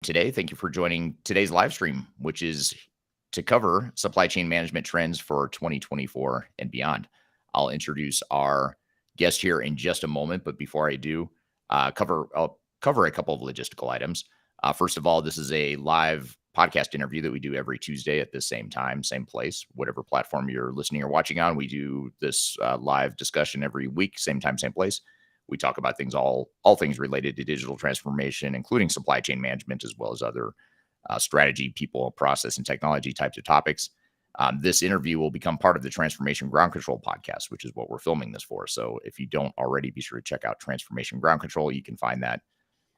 today. Thank you for joining today's live stream, which is to cover supply chain management trends for 2024 and beyond. I'll introduce our guest here in just a moment, but before I do, I'll cover a couple of logistical items. First of all, this is a live podcast interview that we do every Tuesday at the same time, same place, whatever platform you're listening or watching on. We do this live discussion every week, same time, same place. We talk about things, all things related to digital transformation, including supply chain management, as well as other strategy, people, process, and technology types of topics. This interview will become part of the Transformation Ground Control podcast, which is what we're filming this for. So if you don't already, be sure to check out Transformation Ground Control. You can find that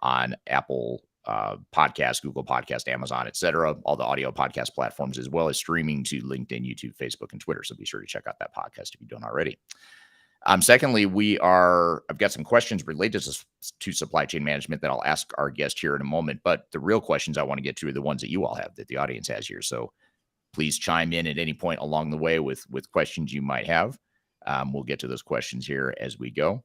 on Apple Podcasts, Google Podcast, Amazon, etc., all the audio podcast platforms, as well as streaming to LinkedIn, YouTube, Facebook, and Twitter. So be sure to check out that podcast if you don't already. Secondly, I've got some questions related to supply chain management that I'll ask our guest here in a moment. But the real questions I want to get to are the ones that you all have, that the audience has here. So please chime in at any point along the way with questions you might have. We'll get to those questions here as we go,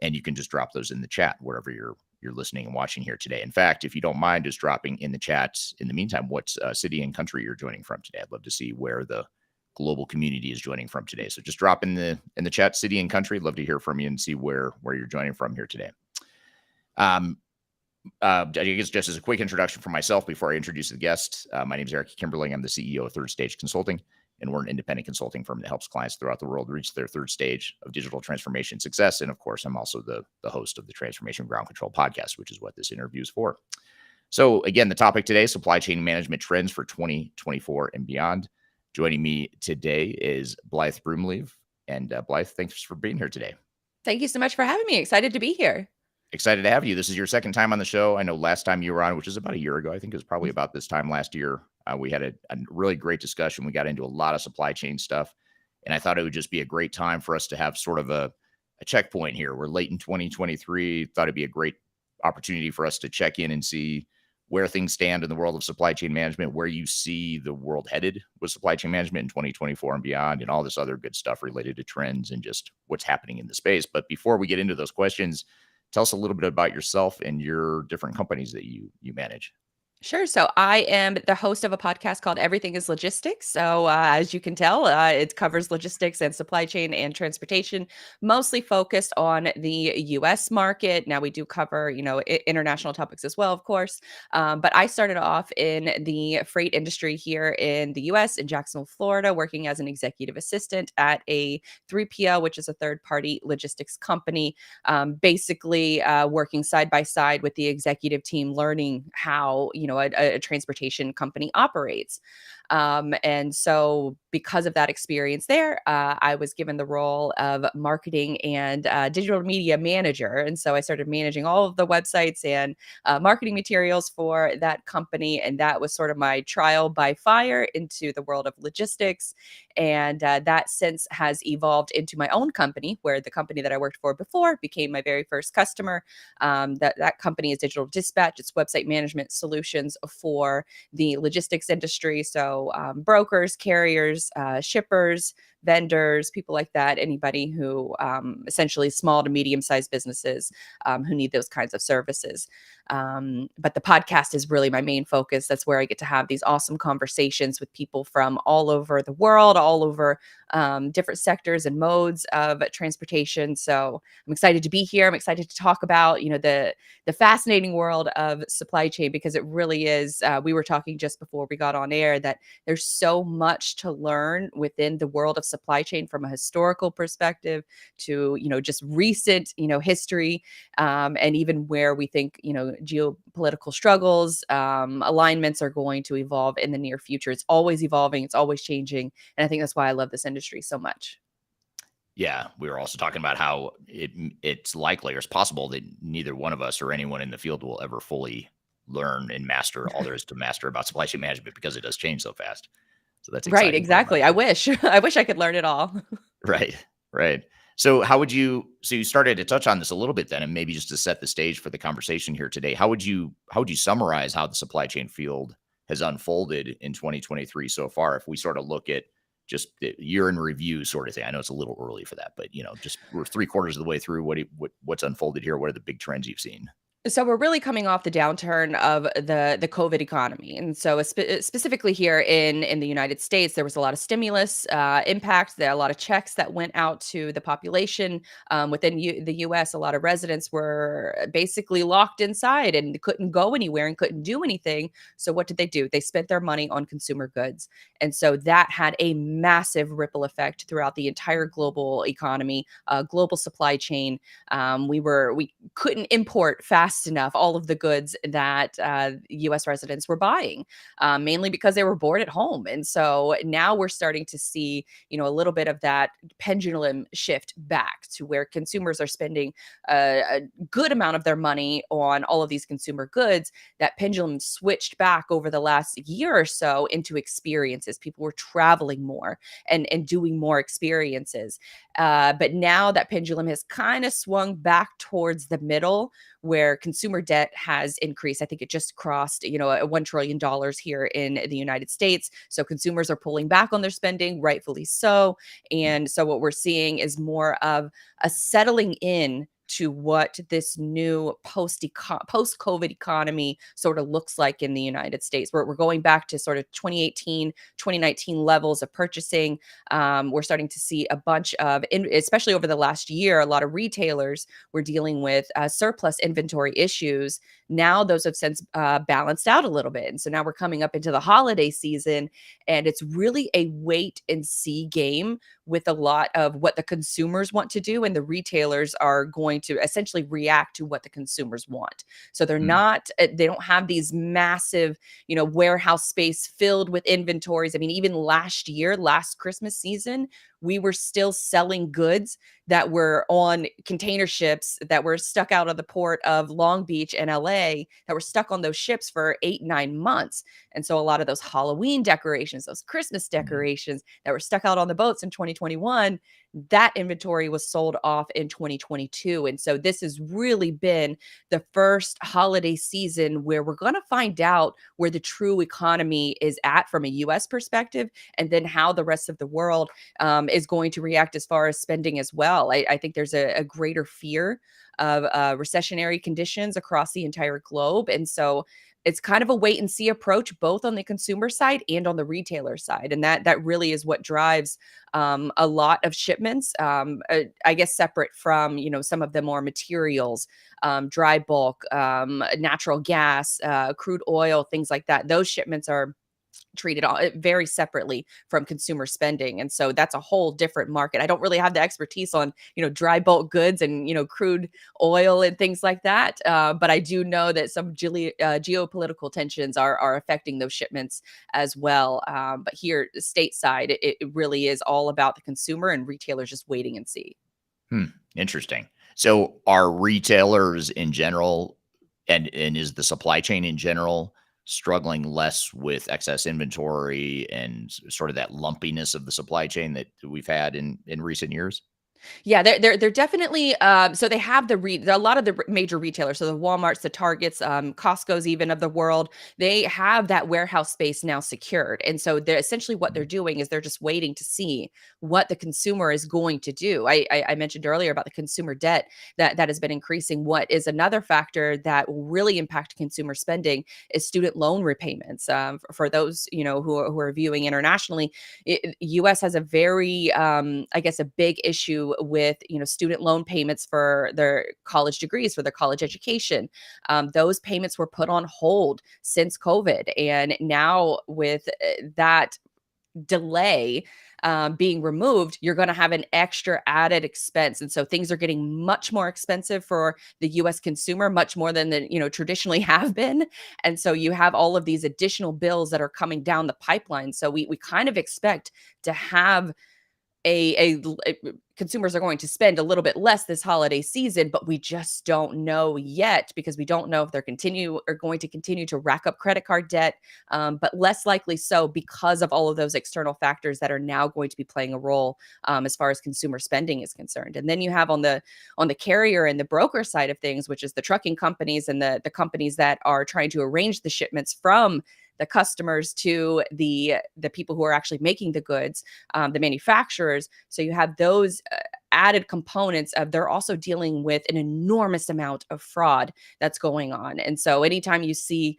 and you can just drop those in the chat wherever you're listening and watching here today. In fact, if you don't mind just dropping in the chats in the meantime, what city and country you're joining from today. I'd love to see where the global community is joining from today. So just drop in the chat, city and country. Love to hear from you and see where you're joining from here today. I guess just as a quick introduction for myself before I introduce the guest, my name is Eric Kimberling. I'm the CEO of Third Stage Consulting, and we're an independent consulting firm that helps clients throughout the world reach their third stage of digital transformation success. And of course, I'm also the host of the Transformation Ground Control podcast, which is what this interview is for. So again, the topic today, supply chain management trends for 2024 and beyond. Joining me today is Blythe Brumleve. And Blythe, thanks for being here today. Thank you so much for having me. Excited to be here. Excited to have you. This is your second time on the show. I know last time you were on, which is about a year ago, I think it was probably about this time last year, we had a really great discussion. We got into a lot of supply chain stuff, and I thought it would just be a great time for us to have sort of a checkpoint here. We're late in 2023. Thought it'd be a great opportunity for us to check in and see where things stand in the world of supply chain management, where you see the world headed with supply chain management in 2024 and beyond, and all this other good stuff related to trends and just what's happening in the space. But before we get into those questions, tell us a little bit about yourself and your different companies that you manage. Sure. So I am the host of a podcast called Everything is Logistics. So as you can tell, it covers logistics and supply chain and transportation, mostly focused on the U.S. market. Now we do cover, international topics as well, of course. But I started off in the freight industry here in the U.S. in Jacksonville, Florida, working as an executive assistant at a 3PL, which is a third-party logistics company, basically working side by side with the executive team, learning how, a transportation company operates. And so because of that experience there, I was given the role of marketing and digital media manager. And so I started managing all of the websites and marketing materials for that company. And that was sort of my trial by fire into the world of logistics. And that since has evolved into my own company, where the company that I worked for before became my very first customer. That company is Digital Dispatch. It's website management solutions for the logistics industry. So brokers, carriers, shippers, vendors, people like that, anybody who essentially small to medium-sized businesses who need those kinds of services. But the podcast is really my main focus. That's where I get to have these awesome conversations with people from all over the world, all over different sectors and modes of transportation. So I'm excited to be here. I'm excited to talk about, the fascinating world of supply chain, because it really is. We were talking just before we got on air that there's so much to learn within the world of supply chain from a historical perspective to, just recent, history, and even where we think, geopolitical struggles, alignments are going to evolve in the near future. It's always evolving. It's always changing. And I think that's why I love this industry so much. Yeah, we were also talking about how it's likely or it's possible that neither one of us or anyone in the field will ever fully learn and master all there is to master about supply chain management, because it does change so fast. So that's exciting. Right, exactly. I wish I could learn it all. Right. So you started to touch on this a little bit then, and maybe just to set the stage for the conversation here today, how would you summarize how the supply chain field has unfolded in 2023 so far? If we sort of look at just the year in review sort of thing. I know it's a little early for that, but just we're 3/4 of the way through. What's unfolded here? What are the big trends you've seen? So we're really coming off the downturn of the COVID economy, and so specifically here in the United States, there was a lot of stimulus impact. There are a lot of checks that went out to the population within the U.S. A lot of residents were basically locked inside and couldn't go anywhere and couldn't do anything. So what did they do? They spent their money on consumer goods, and so that had a massive ripple effect throughout the entire global economy, global supply chain. We couldn't import fast enough all of the goods that U.S. residents were buying, mainly because they were bored at home. And so now we're starting to see, a little bit of that pendulum shift back to where consumers are spending a good amount of their money on all of these consumer goods. That pendulum switched back over the last year or so into experiences. People were traveling more and doing more experiences. But now that pendulum has kind of swung back towards the middle where consumer debt has increased. I think it just crossed, $1 trillion here in the United States. So consumers are pulling back on their spending, rightfully so. And so what we're seeing is more of a settling in to what this new post-COVID economy sort of looks like in the United States. We're going back to sort of 2018, 2019 levels of purchasing. We're starting to see a bunch of, especially over the last year, a lot of retailers were dealing with surplus inventory issues. Now those have since balanced out a little bit. And so now we're coming up into the holiday season, and it's really a wait and see game with a lot of what the consumers want to do, and the retailers are going to essentially react to what the consumers want. So Hmm. they don't have these massive, warehouse space filled with inventories. I mean, even last Christmas season, we were still selling goods that were on container ships that were stuck out of the port of Long Beach and LA, that were stuck on those ships for 8, 9 months. And so a lot of those Halloween decorations, those Christmas decorations that were stuck out on the boats in 2021, that inventory was sold off in 2022. And so this has really been the first holiday season where we're going to find out where the true economy is at from a US perspective, and then how the rest of the world is going to react as far as spending as well. I think there's a greater fear of recessionary conditions across the entire globe. And so it's kind of a wait and see approach, both on the consumer side and on the retailer side. And that really is what drives a lot of shipments, I guess, separate from, some of the more materials, dry bulk, natural gas, crude oil, things like that. Those shipments are treated all very separately from consumer spending. And so that's a whole different market. I don't really have the expertise on, dry bulk goods and, crude oil and things like that. But I do know that some geopolitical tensions are affecting those shipments as well. But here, stateside, it really is all about the consumer, and retailers just waiting and see. Hmm. Interesting. So are retailers in general and is the supply chain in general struggling less with excess inventory and sort of that lumpiness of the supply chain that we've had in recent years? Yeah, they're definitely so they have a lot of the major retailers, so the Walmarts, the Targets, Costco's even of the world, they have that warehouse space now secured. And so they're essentially, what they're doing is they're just waiting to see what the consumer is going to do. I mentioned earlier about the consumer debt that has been increasing. What is another factor that will really impact consumer spending is student loan repayments. For those, who are viewing internationally, US has a very I guess a big issue with, student loan payments for their college degrees, for their college education. Those payments were put on hold since COVID, and now with that delay being removed, you're going to have an extra added expense. And so things are getting much more expensive for the US consumer, much more than traditionally have been. And so you have all of these additional bills that are coming down the pipeline. So we kind of expect to have consumers are going to spend a little bit less this holiday season, but we just don't know yet, because we don't know if are going to continue to rack up credit card debt, but less likely so because of all of those external factors that are now going to be playing a role as far as consumer spending is concerned. And then you have on the carrier and the broker side of things, which is the trucking companies and the companies that are trying to arrange the shipments from the customers to the people who are actually making the goods, the manufacturers. So you have those added components of they're also dealing with an enormous amount of fraud that's going on. And so anytime you see,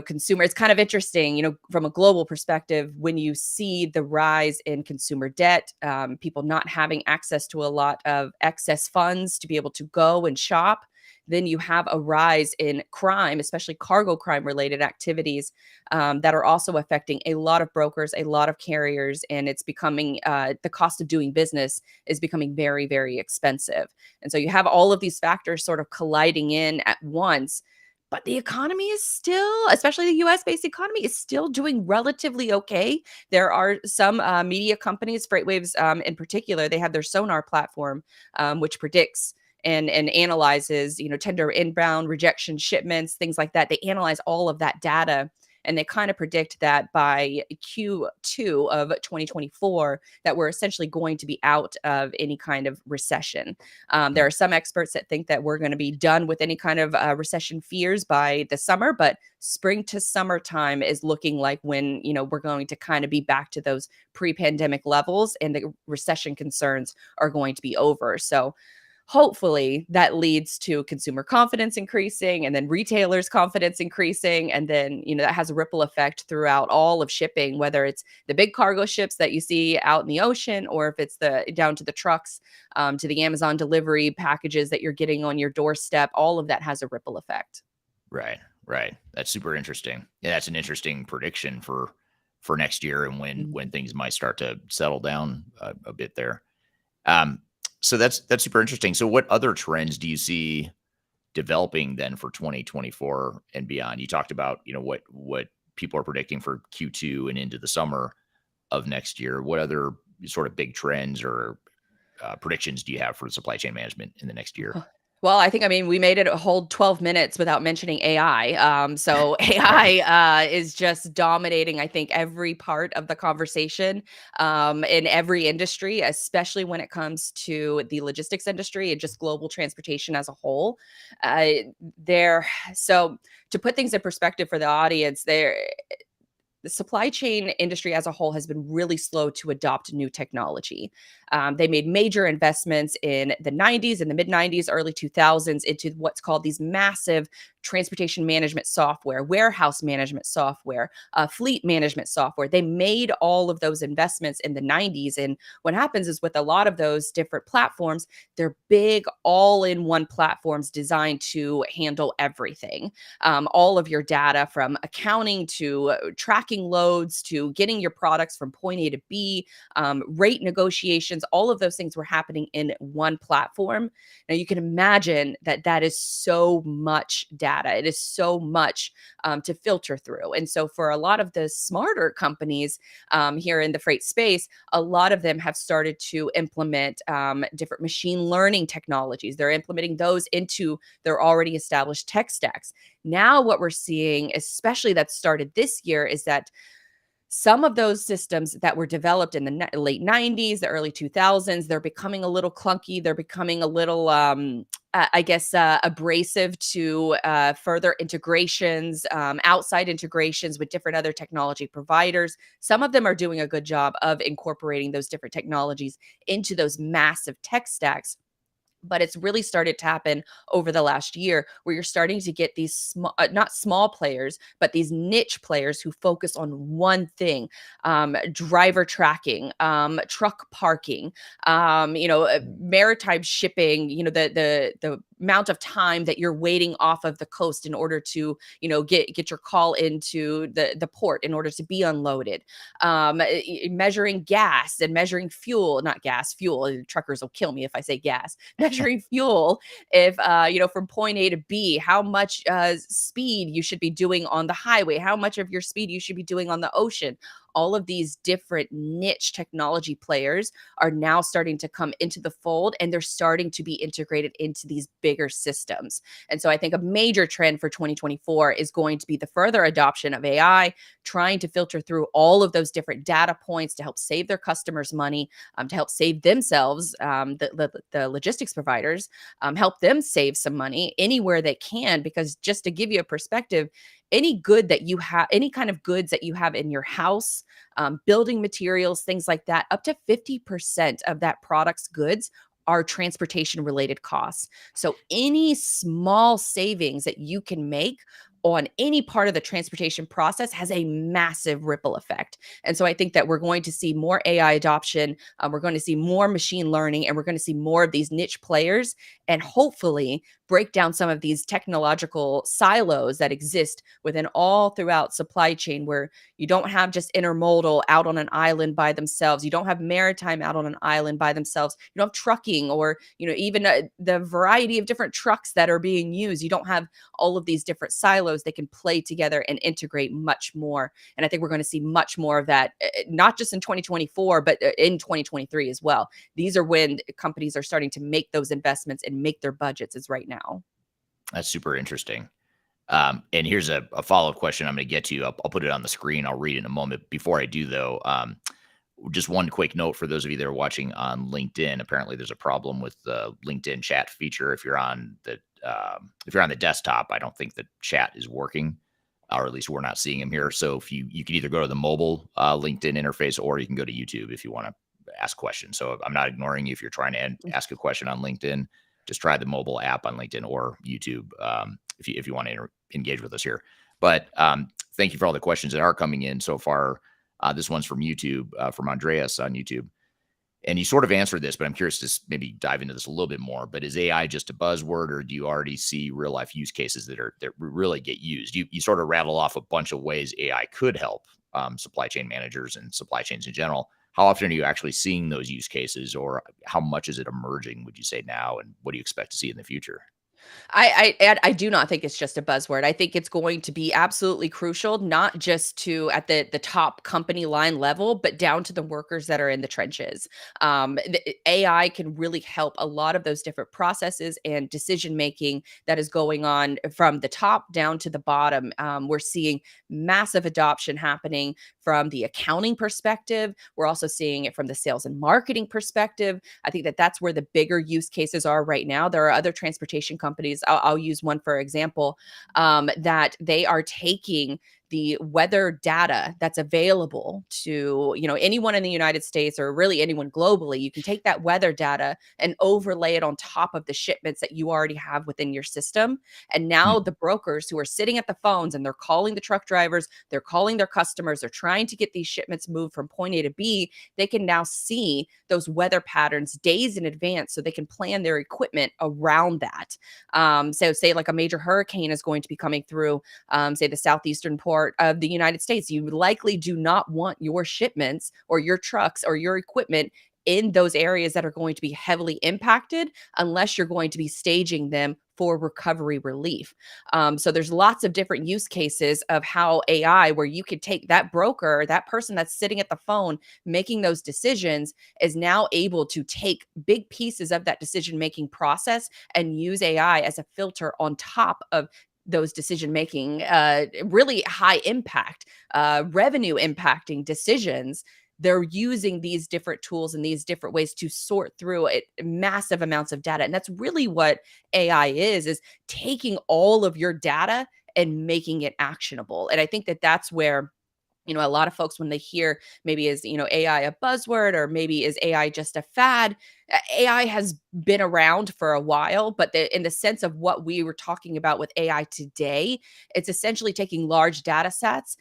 consumer, it's kind of interesting, from a global perspective, when you see the rise in consumer debt, people not having access to a lot of excess funds to be able to go and shop, then you have a rise in crime, especially cargo crime related activities, that are also affecting a lot of brokers, a lot of carriers, and it's becoming the cost of doing business is becoming very, very expensive. And so you have all of these factors sort of colliding in at once. But the economy is still, especially the US based economy, is still doing relatively okay. There are some media companies, FreightWaves in particular, they have their sonar platform, which predicts and analyzes, tender inbound, rejection shipments, things like that. They analyze all of that data and they kind of predict that by Q2 of 2024 that we're essentially going to be out of any kind of recession. There Mm. are some experts that think that we're going to be done with any kind of recession fears by the summer, but spring to summertime is looking like when, we're going to kind of be back to those pre-pandemic levels and the recession concerns are going to be over. So hopefully that leads to consumer confidence increasing and then retailers confidence increasing, and then that has a ripple effect throughout all of shipping, whether it's the big cargo ships that you see out in the ocean or if it's the down to the trucks, to the Amazon delivery packages that you're getting on your doorstep. All of that has a ripple effect. Right, right. That's super interesting. Yeah, that's an interesting prediction for next year and Mhm. when things might start to settle down a bit there. Um, so that's super interesting. So what other trends do you see developing then for 2024 and beyond? You talked about, what people are predicting for Q2 and into the summer of next year. What other sort of big trends or predictions do you have for supply chain management in the next year? Huh. Well, I mean, we made it a whole 12 minutes without mentioning AI. So Right. AI is just dominating, I think, every part of the conversation, in every industry, especially when it comes to the logistics industry and just global transportation as a whole. Uh, there, so to put things in perspective for the audience, the supply chain industry as a whole has been really slow to adopt new technology. They made major investments in the 90s, in the mid 90s, early 2000s into what's called these massive transportation management software, warehouse management software, fleet management software. They made all of those investments in the 90s. And what happens is with a lot of those different platforms, they're big, all in one platforms designed to handle everything, all of your data from accounting to tracking loads to getting your products from point A to B, rate negotiations, all of those things were happening in one platform. Now you can imagine that that is so much data. It is so much to filter through. And so for a lot of the smarter companies here in the freight space, a lot of them have started to implement different machine learning technologies. They're implementing those into their already established tech stacks. Now, what we're seeing, especially that started this year, is that some of those systems that were developed in the late 90s, the early 2000s, they're becoming a little clunky. They're becoming a little, I guess, abrasive to further integrations, outside integrations with different other technology providers. Some of them are doing a good job of incorporating those different technologies into those massive tech stacks, but it's really started to happen over the last year where you're starting to get these small, not small players, but these niche players who focus on one thing: driver tracking, truck parking, maritime shipping. The amount of time that you're waiting off of the coast in order to get your call into the port in order to be unloaded, measuring gas and measuring fuel, not gas, fuel. Truckers will kill me if I say gas. Measuring fuel, if from point A to B, how much speed you should be doing on the highway, how much of your speed you should be doing on the ocean. All of these different niche technology players are now starting to come into the fold, and they're starting to be integrated into these bigger systems. And so I think a major trend for 2024 is going to be the further adoption of AI, trying to filter through all of those different data points to help save their customers money, to help save themselves, the logistics providers, help them save some money anywhere they can. Because just to give you a perspective, any good that you have, any kind of goods that you have in your house, building materials, things like that, up to 50% of that product's goods are transportation related costs. So any small savings that you can make on any part of the transportation process has a massive ripple effect. And so I think that we're going to see more AI adoption, we're going to see more machine learning, and we're going to see more of these niche players, and hopefully break down some of these technological silos that exist within all throughout supply chain, where you don't have just intermodal out on an island by themselves. You don't have maritime out on an island by themselves. You don't have trucking, or even the variety of different trucks that are being used. You don't have all of these different silos. They can play together and integrate much more. And I think we're going to see much more of that, not just in 2024, but in 2023 as well. These are when companies are starting to make those investments and make their budgets, is right now. That's super interesting. And here's a follow-up question I'm going to get to. I'll put it on the screen. I'll read it in a moment. Before I do, though, just one quick note for those of you that are watching on LinkedIn. Apparently, there's a problem with the LinkedIn chat feature. If you're on the desktop, I don't think the chat is working, or at least we're not seeing them here. So if you can either go to the mobile LinkedIn interface, or you can go to YouTube if you want to ask questions. So I'm not ignoring you if you're trying to ask a question on LinkedIn. Just try the mobile app on LinkedIn or YouTube if you want to engage with us here. But thank you for all the questions that are coming in so far. This one's from YouTube, from Andreas on YouTube. And you sort of answered this, but I'm curious to maybe dive into this a little bit more. But is AI just a buzzword, or do you already see real life use cases that really get used? You sort of rattle off a bunch of ways AI could help supply chain managers and supply chains in general. How often are you actually seeing those use cases, or how much is it emerging, would you say, now? And what do you expect to see in the future? I do not think it's just a buzzword. I think it's going to be absolutely crucial, not just to at the top company line level, but down to the workers that are in the trenches. AI can really help a lot of those different processes and decision making that is going on from the top down to the bottom. We're seeing massive adoption happening from the accounting perspective. We're also seeing it from the sales and marketing perspective. I think that that's where the bigger use cases are right now. There are other transportation companies. I'll use one for example, that they are taking the weather data that's available to anyone in the United States, or really anyone globally. You can take that weather data and overlay it on top of the shipments that you already have within your system. And now the brokers who are sitting at the phones, and they're calling the truck drivers, they're calling their customers, they're trying to get these shipments moved from point A to B. They can now see those weather patterns days in advance, so they can plan their equipment around that. So say like a major hurricane is going to be coming through, say the southeastern part of the United States. You likely do not want your shipments or your trucks or your equipment in those areas that are going to be heavily impacted, unless you're going to be staging them for recovery relief. So there's lots of different use cases of how AI, where you could take that broker, that person that's sitting at the phone making those decisions, is now able to take big pieces of that decision making process and use AI as a filter on top of those decision making, really high impact, revenue impacting decisions. They're using these different tools and these different ways to sort through it, massive amounts of data. And that's really what AI is taking all of your data and making it actionable. And I think that that's where a lot of folks, when they hear maybe is, AI a buzzword, or maybe is AI just a fad? AI has been around for a while, but in the sense of what we were talking about with AI today, it's essentially taking large data sets,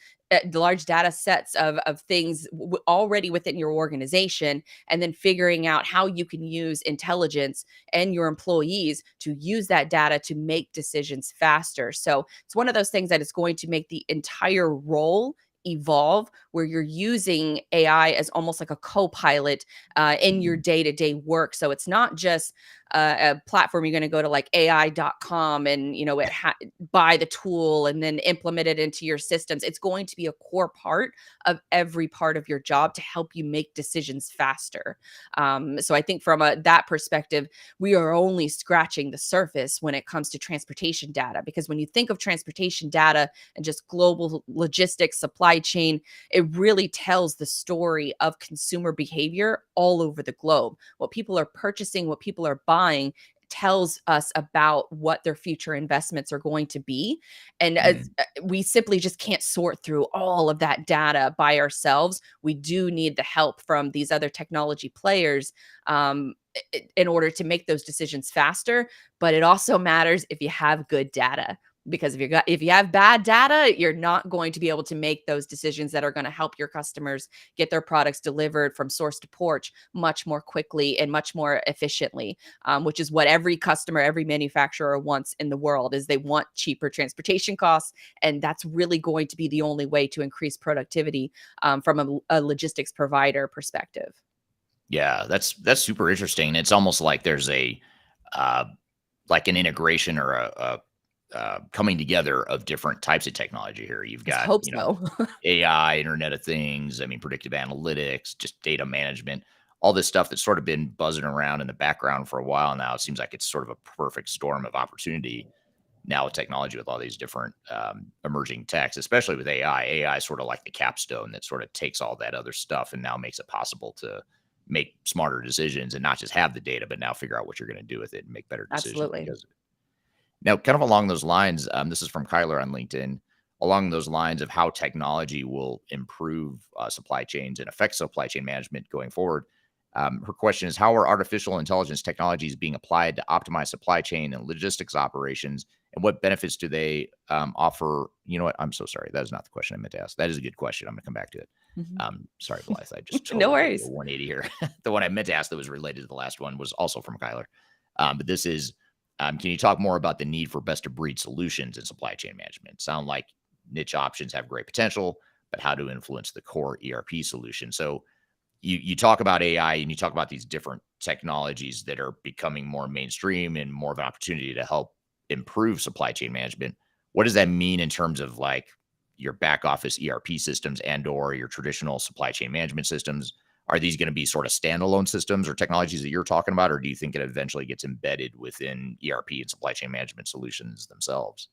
of things already within your organization, and then figuring out how you can use intelligence and your employees to use that data to make decisions faster. So it's one of those things that is going to make the entire role evolve where you're using AI as almost like a co-pilot in your Mhm. day-to-day work. So it's not just a platform you're going to go to like ai.com and buy the tool and then implement it into your systems. It's going to be a core part of every part of your job to help you make decisions faster. So I think from that perspective, we are only scratching the surface when it comes to transportation data, because when you think of transportation data and just global logistics, supply chain, it really tells the story of consumer behavior all over the globe. What people are purchasing, what people are buying tells us about what their future investments are going to be. And Mhm. we simply just can't sort through all of that data by ourselves. We do need the help from these other technology players in order to make those decisions faster. But it also matters if you have good data, because if you have bad data, you're not going to be able to make those decisions that are going to help your customers get their products delivered from source to porch much more quickly and much more efficiently, which is what every customer, every manufacturer wants in the world. Is they want cheaper transportation costs, and that's really going to be the only way to increase productivity from a logistics provider perspective. Yeah, that's super interesting. It's almost like there's uh, like an integration or a coming together of different types of technology here. You've Let's got, hope so. AI, Internet of Things, I mean, predictive analytics, just data management, all this stuff that's sort of been buzzing around in the background for a while now. It seems like it's sort of a perfect storm of opportunity now with technology, with all these different emerging techs, especially with AI. AI is sort of like the capstone that sort of takes all that other stuff and now makes it possible to make smarter decisions and not just have the data, but now figure out what you're going to do with it and make better decisions Absolutely. because now, kind of along those lines, this is from Kyler on LinkedIn. Along those lines of how technology will improve supply chains and affect supply chain management going forward. Her question is: how are artificial intelligence technologies being applied to optimize supply chain and logistics operations, and what benefits do they offer? You know what? I'm so sorry. That is not the question I meant to ask. That is a good question. I'm going to come back to it. Mhm. Sorry, Blythe. I just No totally gave you a worries. 180 here. The one I meant to ask that was related to the last one was also from Kyler. But this is can you talk more about the need for best of breed solutions in supply chain management? Sound like niche options have great potential, but how to influence the core ERP solution? So you talk about AI and you talk about these different technologies that are becoming more mainstream and more of an opportunity to help improve supply chain management. What does that mean in terms of like your back office ERP systems and or your traditional supply chain management systems? Are these going to be sort of standalone systems or technologies that you're talking about, or do you think it eventually gets embedded within ERP and supply chain management solutions themselves?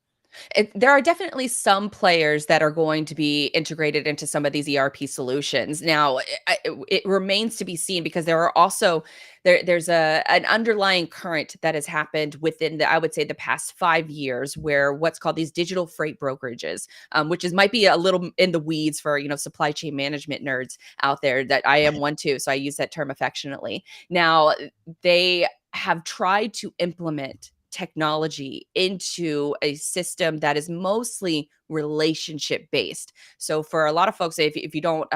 There are definitely some players that are going to be integrated into some of these ERP solutions. Now, it remains to be seen, because there are also there's an underlying current that has happened within I would say the past 5 years, where what's called these digital freight brokerages, which is might be a little in the weeds for supply chain management nerds out there. That I am one too, so I use that term affectionately. Now, they have tried to implement technology into a system that is mostly relationship based. So for a lot of folks, if you don't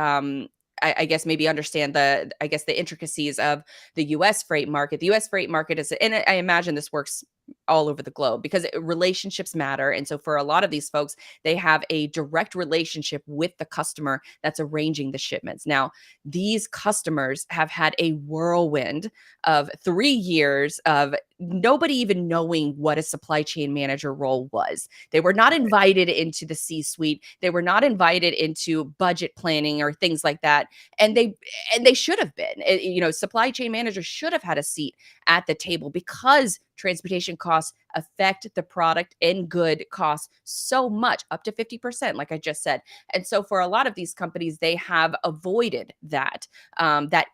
I guess maybe understand the intricacies of the US freight market. The US freight market is, and I imagine this works all over the globe, because relationships matter. And so for a lot of these folks, they have a direct relationship with the customer that's arranging the shipments. Now, these customers have had a whirlwind of 3 years of nobody even knowing what a supply chain manager role was. They were not Right. invited into the C suite. They were not invited into budget planning or things like that. And they should have been. Supply chain managers should have had a seat at the table, because transportation costs affect the product and good costs so much, up to 50%, like I just said. And so for a lot of these companies, they have avoided that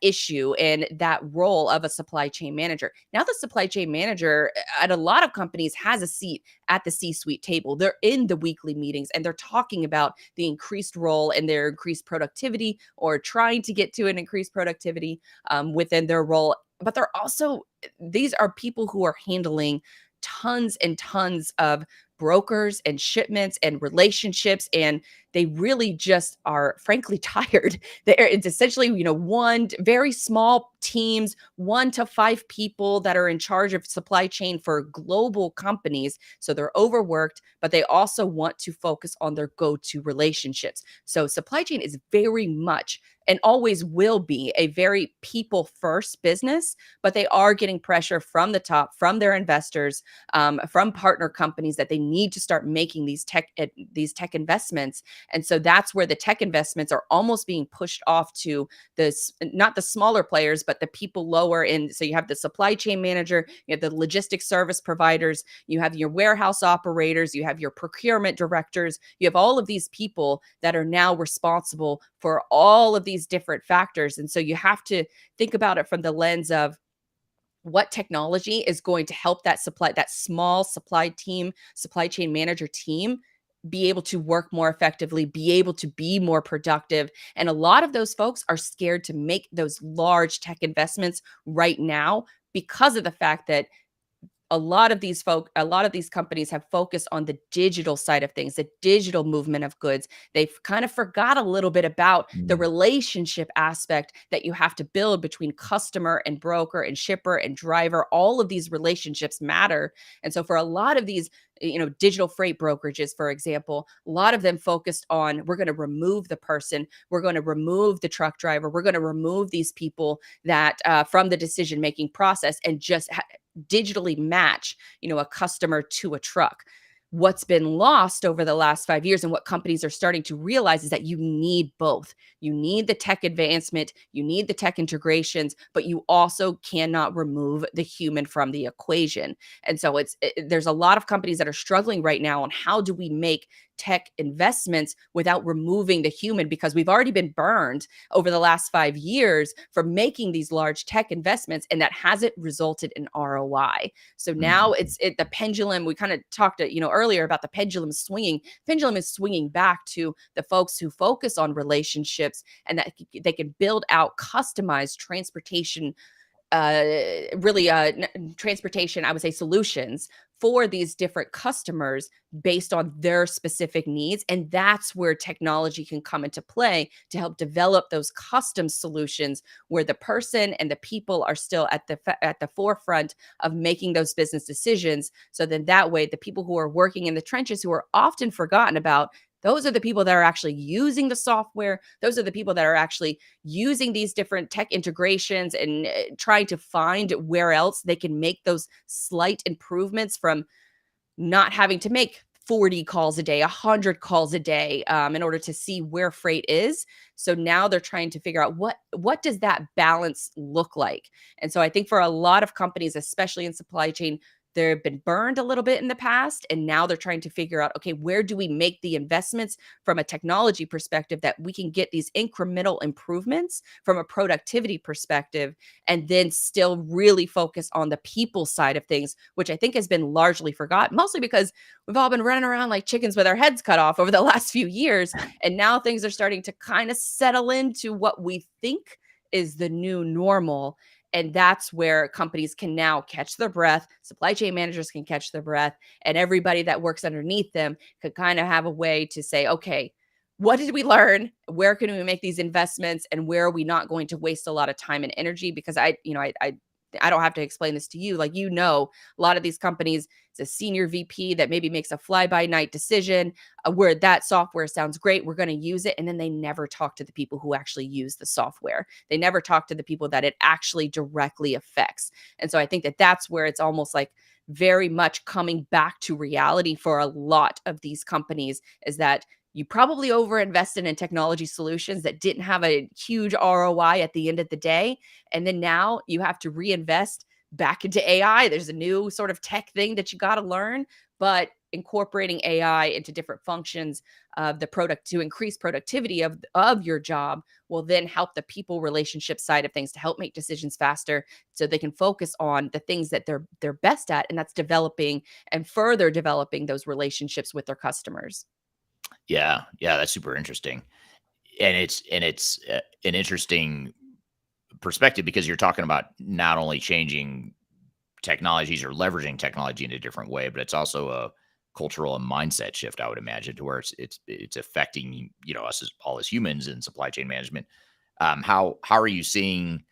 issue and that role of a supply chain manager. Now, the supply chain manager at a lot of companies has a seat at the C-suite table. They're in the weekly meetings and they're talking about the increased role and their increased productivity, or trying to get to an increased productivity within their role. But these are people who are handling tons and tons of brokers and shipments and relationships and they really just are frankly tired. It's essentially, one very small teams, 1 to 5 people that are in charge of supply chain for global companies. So they're overworked, but they also want to focus on their go-to relationships. So supply chain is very much and always will be a very people first business, but they are getting pressure from the top, from their investors, from partner companies that they need to start making these tech investments. And so that's where the tech investments are almost being pushed off to this, not the smaller players, but the people lower in. So you have the supply chain manager, you have the logistics service providers, you have your warehouse operators, you have your procurement directors, you have all of these people that are now responsible for all of these different factors. And so you have to think about it from the lens of what technology is going to help that small supply chain manager team be able to work more effectively, be able to be more productive. And a lot of those folks are scared to make those large tech investments right now because of the fact that a lot of these companies have focused on the digital side of things, the digital movement of goods. They've kind of forgot a little bit about the Mm. relationship aspect that you have to build between customer and broker and shipper and driver. All of these relationships matter. And so for a lot of these, digital freight brokerages, for example, a lot of them focused on, we're going to remove the person, we're going to remove the truck driver, we're going to remove these people that from the decision making process and just digitally match, a customer to a truck. What's been lost over the last 5 years and what companies are starting to realize is that you need both. You need the tech advancement, you need the tech integrations, but you also cannot remove the human from the equation. And so there's a lot of companies that are struggling right now on how do we make tech investments without removing the human, because we've already been burned over the last 5 years for making these large tech investments, and that hasn't resulted in ROI. So now Mhm. the pendulum. We kind of talked, earlier about the pendulum swinging. Pendulum is swinging back to the folks who focus on relationships and that they can build out customized transportation, really transportation, I would say, solutions for these different customers based on their specific needs. And that's where technology can come into play to help develop those custom solutions where the person and the people are still at the forefront of making those business decisions. So then that way, the people who are working in the trenches, who are often forgotten about, those are the people that are actually using the software. Those are the people that are actually using these different tech integrations and trying to find where else they can make those slight improvements from not having to make 40 calls a day, 100 calls a day, in order to see where freight is. So now they're trying to figure out what does that balance look like. And so I think for a lot of companies, especially in supply chain, they've been burned a little bit in the past, and now they're trying to figure out, okay, where do we make the investments from a technology perspective that we can get these incremental improvements from a productivity perspective, and then still really focus on the people side of things, which I think has been largely forgotten, mostly because we've all been running around like chickens with our heads cut off over the last few years. And now things are starting to kind of settle into what we think is the new normal. And that's where companies can now catch their breath. Supply chain managers can catch their breath, and everybody that works underneath them could kind of have a way to say, okay, what did we learn? Where can we make these investments? And where are we not going to waste a lot of time and energy? Because I don't have to explain this to you. Like, a lot of these companies, it's a senior VP that maybe makes a fly by night decision where that software sounds great. We're going to use it. And then they never talk to the people who actually use the software. They never talk to the people that it actually directly affects. And so I think that that's where it's almost like very much coming back to reality for a lot of these companies, is that you probably overinvested in technology solutions that didn't have a huge ROI at the end of the day. And then now you have to reinvest back into AI. There's a new sort of tech thing that you got to learn, but incorporating AI into different functions of the product to increase productivity of your job will then help the people relationship side of things to help make decisions faster so they can focus on the things that they're best at, and that's developing and further developing those relationships with their customers. Yeah, yeah, that's super interesting, and it's an interesting perspective because you're talking about not only changing technologies or leveraging technology in a different way, but it's also cultural and mindset shift, I would imagine, to where it's affecting, us as all as humans in supply chain management. How are you seeing,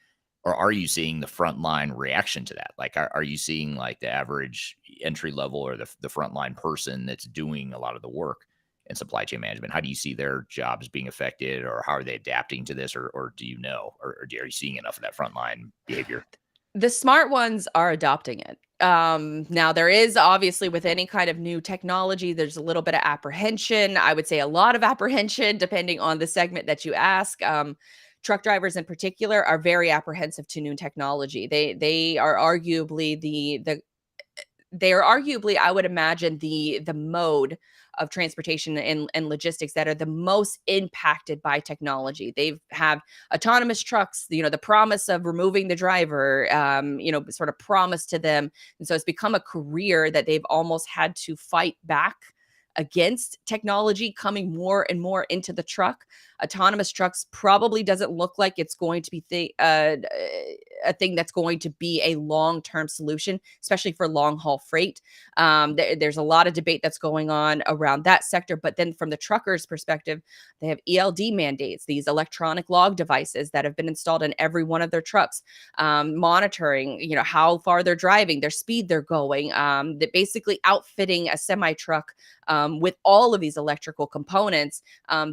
or are you seeing the frontline reaction to that? Like, are you seeing like the average entry level or the frontline person that's doing a lot of the work in supply chain management? How do you see their jobs being affected, or how are they adapting to this, or do you know, or are you seeing enough of that frontline behavior? The smart ones are adopting it. Now there is obviously with any kind of new technology, there's a little bit of apprehension. I would say a lot of apprehension, depending on the segment that you ask. Truck drivers in particular are very apprehensive to new technology. They are arguably they are arguably, I would imagine, the mode of transportation and logistics that are the most impacted by technology. They have autonomous trucks, the promise of removing the driver, sort of promised to them. And so it's become a career that they've almost had to fight back against technology coming more and more into the truck. Autonomous trucks probably doesn't look like it's going to be a thing that's going to be a long-term solution, especially for long-haul freight. There's a lot of debate that's going on around that sector, but then from the truckers' perspective, they have ELD mandates, these electronic log devices that have been installed in every one of their trucks, monitoring, how far they're driving, their speed they're going, that basically outfitting a semi truck with all of these electrical components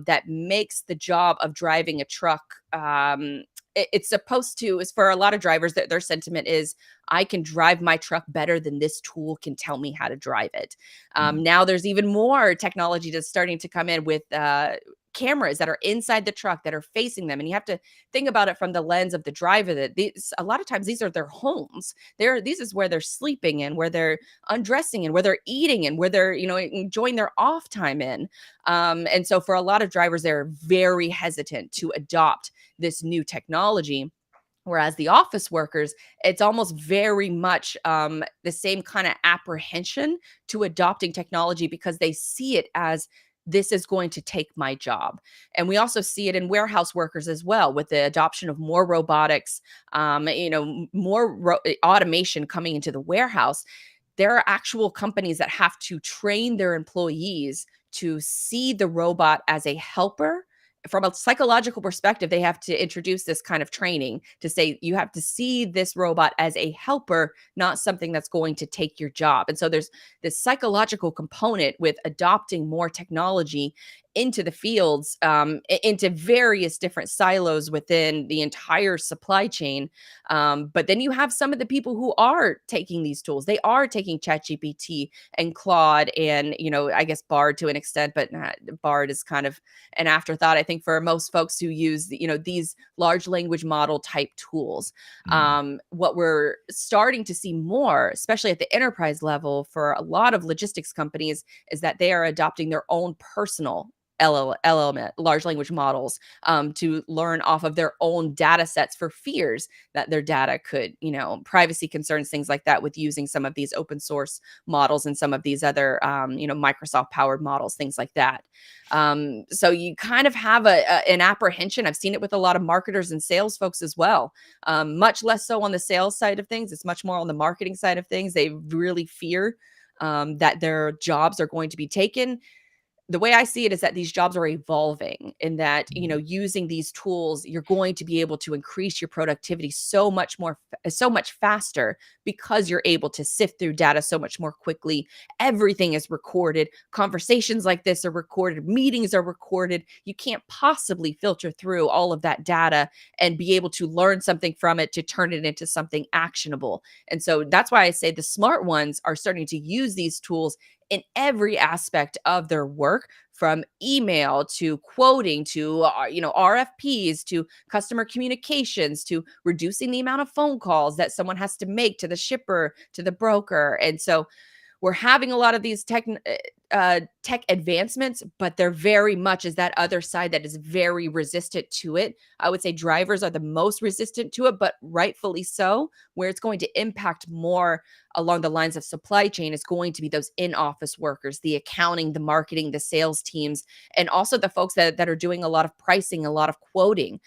that makes the job of driving a truck. It's supposed to, is for a lot of drivers that their sentiment is, I can drive my truck better than this tool can tell me how to drive it. Mhm. Now there's even more technology that's starting to come in with cameras that are inside the truck that are facing them, and you have to think about it from the lens of the driver, that these, a lot of times, these are their homes. This is where they're sleeping in, where they're undressing in, where they're eating and where they're enjoying their off time in. And so for a lot of drivers, they're very hesitant to adopt this new technology. Whereas the office workers, it's almost very much the same kind of apprehension to adopting technology, because they see it as, this is going to take my job. And we also see it in warehouse workers as well, with the adoption of more robotics, more automation coming into the warehouse. There are actual companies that have to train their employees to see the robot as a helper. From a psychological perspective, they have to introduce this kind of training to say, you have to see this robot as a helper, not something that's going to take your job. And so there's this psychological component with adopting more technology into the fields, into various different silos within the entire supply chain. But then you have some of the people who are taking these tools. They are taking ChatGPT and Claude and, I guess Bard to an extent, but Bard is kind of an afterthought, I think, for most folks who use, these large language model type tools. Mhm. What we're starting to see more, especially at the enterprise level for a lot of logistics companies, is that they are adopting their own personal LLM, large language models, to learn off of their own data sets, for fears that their data could, privacy concerns, things like that, with using some of these open source models and some of these other, Microsoft powered models, things like that. So you kind of have an apprehension. I've seen it with a lot of marketers and sales folks as well. Much less so on the sales side of things. It's much more on the marketing side of things. They really fear that their jobs are going to be taken. The way I see it is that these jobs are evolving, and that, Mhm. using these tools, you're going to be able to increase your productivity so much more, so much faster, because you're able to sift through data so much more quickly. Everything is recorded. Conversations like this are recorded. Meetings are recorded. You can't possibly filter through all of that data and be able to learn something from it to turn it into something actionable. And so that's why I say the smart ones are starting to use these tools in every aspect of their work, from email to quoting to RFPs to customer communications to reducing the amount of phone calls that someone has to make to the shipper, to the broker. And so we're having a lot of these tech advancements, but they're very much is that other side that is very resistant to it. I would say drivers are the most resistant to it, but rightfully so. Where it's going to impact more along the lines of supply chain is going to be those in-office workers, the accounting, the marketing, the sales teams, and also the folks that are doing a lot of pricing, a lot of quoting,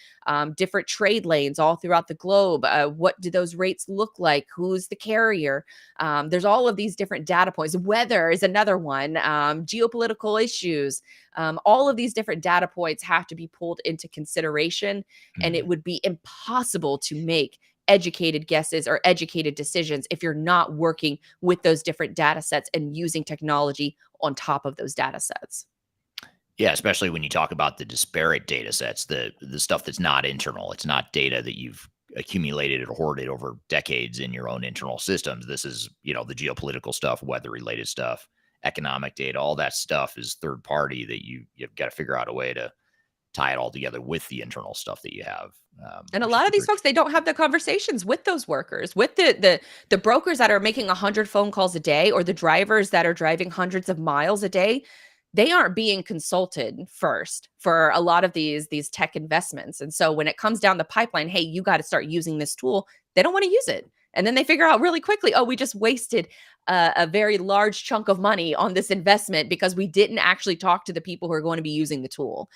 different trade lanes all throughout the globe. What do those rates look like? Who's the carrier? There's all of these different data points. Weather is another one. Geopolitical issues. All of these different data points have to be pulled into consideration, and it Mhm. would be impossible to make educated guesses or educated decisions if you're not working with those different data sets and using technology on top of those data sets. Yeah, especially when you talk about the disparate data sets, the stuff that's not internal. It's not data that you've accumulated or hoarded over decades in your own internal systems. This is, the geopolitical stuff, weather related stuff, economic data, all that stuff is third party that you've got to figure out a way to tie it all together with the internal stuff that you have, And a which is lot of these super. folks, they don't have the conversations with those workers, with the brokers that are making 100 phone calls a day, or the drivers that are driving hundreds of miles a day. They aren't being consulted first for a lot of these tech investments. And so when it comes down the pipeline, hey, you got to start using this tool, they don't want to use it. And then they figure out really quickly, oh, we just wasted a very large chunk of money on this investment because we didn't actually talk to the people who are going to be using the tool.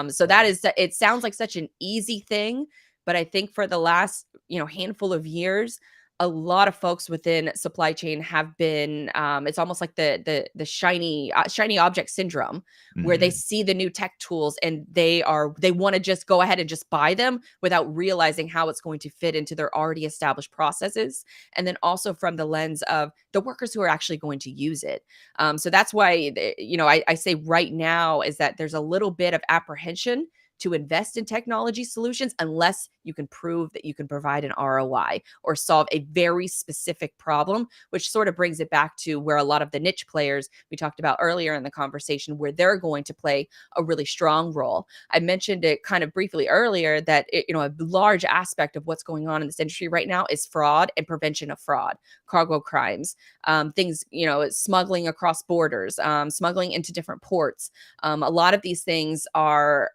So that Right. is, it sounds like such an easy thing, but I think for the last, handful of years, a lot of folks within supply chain have been, it's almost like the shiny object syndrome, where they Mhm. see the new tech tools and they want to just go ahead and just buy them without realizing how it's going to fit into their already established processes. And then also from the lens of the workers who are actually going to use it. So that's why, I say right now is that there's a little bit of apprehension to invest in technology solutions unless you can prove that you can provide an ROI or solve a very specific problem, which sort of brings it back to where a lot of the niche players we talked about earlier in the conversation, where they're going to play a really strong role. I mentioned it kind of briefly earlier that a large aspect of what's going on in this industry right now is fraud and prevention of fraud, cargo crimes, things, smuggling across borders, smuggling into different ports. A lot of these things are,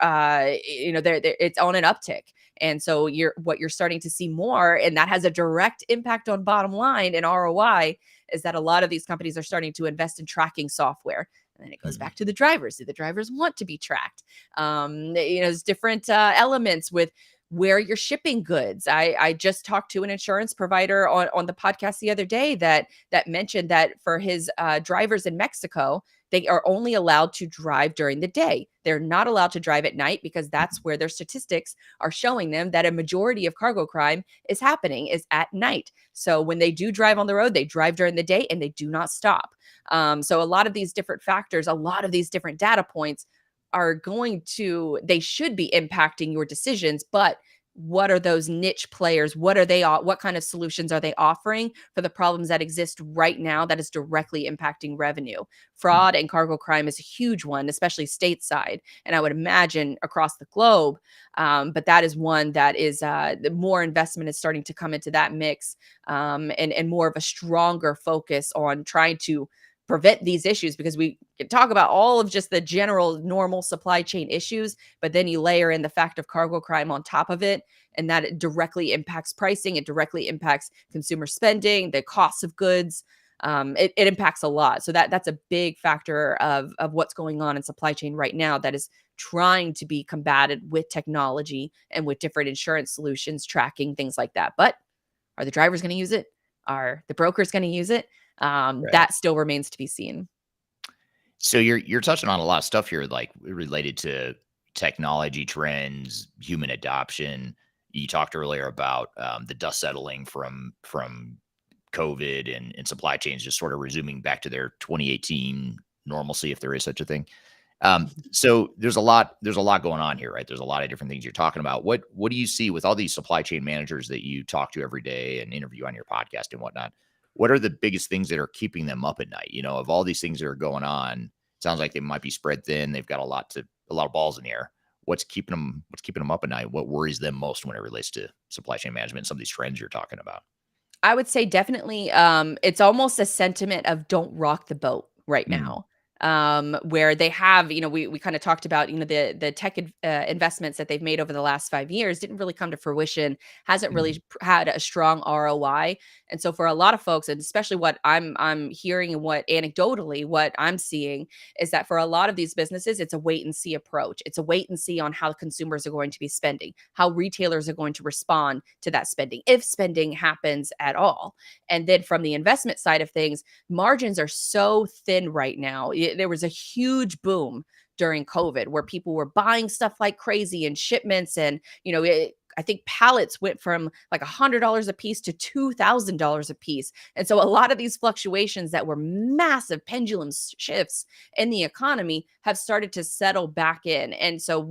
it's on an uptick. And so what you're starting to see more, and that has a direct impact on bottom line and ROI, is that a lot of these companies are starting to invest in tracking software. And then it goes Mhm. back to the drivers. Do the drivers want to be tracked? There's different elements with where you're shipping goods. I just talked to an insurance provider on the podcast the other day that mentioned that for his drivers in Mexico, they are only allowed to drive during the day. They're not allowed to drive at night because that's where their statistics are showing them that a majority of cargo crime is happening is at night. So when they do drive on the road, they drive during the day and they do not stop. So a lot of these different factors, a lot of these different data points they should be impacting your decisions, but what are those niche players? What kind of solutions are they offering for the problems that exist right now that is directly impacting revenue? Fraud and cargo crime is a huge one, especially stateside, and I would imagine across the globe. But that is one that is the more investment is starting to come into that mix, and more of a stronger focus on trying to prevent these issues, because we can talk about all of just the general normal supply chain issues, but then you layer in the fact of cargo crime on top of it, and that it directly impacts pricing, it directly impacts consumer spending, the costs of goods. It impacts a lot. So that's a big factor of what's going on in supply chain right now that is trying to be combated with technology and with different insurance solutions, tracking things like that. But are the drivers going to use it? Are the brokers going to use it? Right. That still remains to be seen. So you're touching on a lot of stuff here, like related to technology trends, human adoption. You talked earlier about the dust settling from COVID and supply chains just sort of resuming back to their 2018 normalcy, if there is such a thing. So there's a lot going on here, right? There's a lot of different things you're talking about. What do you see with all these supply chain managers that you talk to every day and interview on your podcast and whatnot? What are the biggest things that are keeping them up at night? Of all these things that are going on, sounds like they might be spread thin. They've got a lot of balls in the air. What's keeping them up at night? What worries them most when it relates to supply chain management and some of these trends you're talking about? I would say definitely, it's almost a sentiment of don't rock the boat right Mm, now. where they have, we kind of talked about, the tech investments that they've made over the last 5 years didn't really come to fruition, hasn't really Mhm. had a strong ROI. And so for a lot of folks, and especially what I'm hearing and what anecdotally what I'm seeing is that for a lot of these businesses, it's a wait and see approach. It's a wait and see on how consumers are going to be spending, how retailers are going to respond to that spending, if spending happens at all. And then from the investment side of things, margins are so thin right now. There was a huge boom during COVID where people were buying stuff like crazy and shipments, and I think pallets went from like $100 a piece to $2,000 a piece. And so a lot of these fluctuations that were massive pendulum shifts in the economy have started to settle back in. And so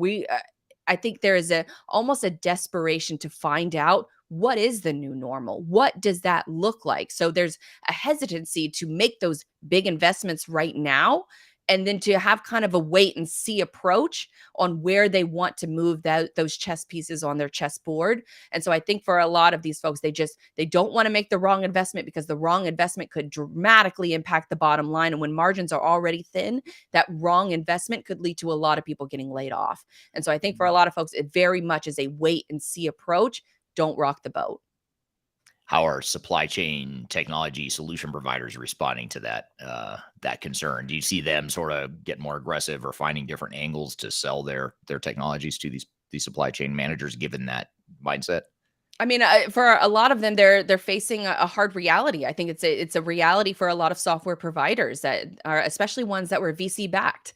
I think there is a almost a desperation to find out what is the new normal? What does that look like? So there's a hesitancy to make those big investments right now, and then to have kind of a wait and see approach on where they want to move those chess pieces on their chessboard. And so I think for a lot of these folks, they don't want to make the wrong investment, because the wrong investment could dramatically impact the bottom line. And when margins are already thin, that wrong investment could lead to a lot of people getting laid off. And so I think for a lot of folks, it very much is a wait and see approach. Don't rock the boat. How are supply chain technology solution providers responding to that concern? Do you see them sort of get more aggressive or finding different angles to sell their technologies to these supply chain managers, given that mindset? I mean, for a lot of them, they're facing a hard reality. I think it's a reality for a lot of software providers that are, especially ones that were VC backed.